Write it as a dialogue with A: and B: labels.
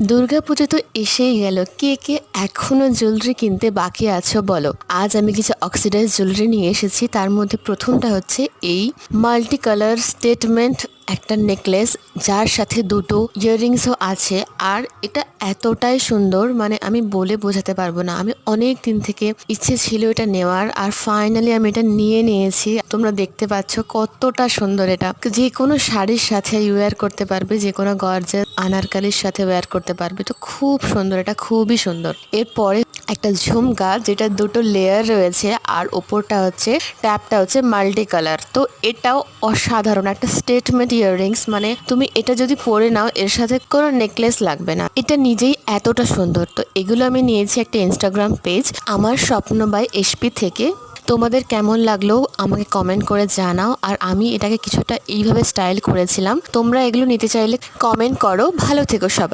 A: দুর্গাপুজো তো এসেই গেল, কে কে এখনো জুয়েলারি কিনতে বাকি আছো বলো। আজ আমি কিছু অক্সিডাইজ জুয়েলারি নিয়ে এসেছি। তার মধ্যে প্রথমটা হচ্ছে এই মাল্টি কালার স্টেটমেন্ট একটা নেকলেস, যার সাথে দুটো ইয়াররিংসও আছে। আর এটা এতটাই সুন্দর, মানে আমি বলে বোঝাতে পারবো না। আমি অনেক দিন থেকে ইচ্ছে ছিল এটা নেওয়ার, আর ফাইনালি আমি এটা নিয়ে নিয়েছি। তোমরা দেখতে পাচ্ছ কতটা সুন্দর। এটা যে কোনো শাড়ির সাথে ওয়্যার করতে পারবে, যে কোনো গর্জেস আনারকালির সাথে ওয়্যার করতে পারবে। তো খুব সুন্দর, এটা খুবই সুন্দর। এরপরে একটা ঝুমকা, যেটা দুটো লেয়ার রয়েছে, আর ওপরটা হচ্ছে ট্যাপটা হচ্ছে মাল্টি কালার। তো এটাও অসাধারণ একটা স্টেটমেন্ট ইয়াররিংস। মানে তুমি এটা যদি পরে নাও, এর সাথে কোনো নেকলেস লাগবে না। এটা নিজেই এতটা সুন্দর। তো এগুলো আমি নিয়েছি একটা ইনস্টাগ্রাম পেজ আমার স্বপ্ন বাই এসপি থেকে। তোমাদের কেমন লাগলো আমাকে কমেন্ট করে জানাও। আর আমি এটাকে কিছুটা এইভাবে স্টাইল করেছিলাম। তোমরা এগুলো নিতে চাইলে কমেন্ট করো। ভালো থেকো সবাই।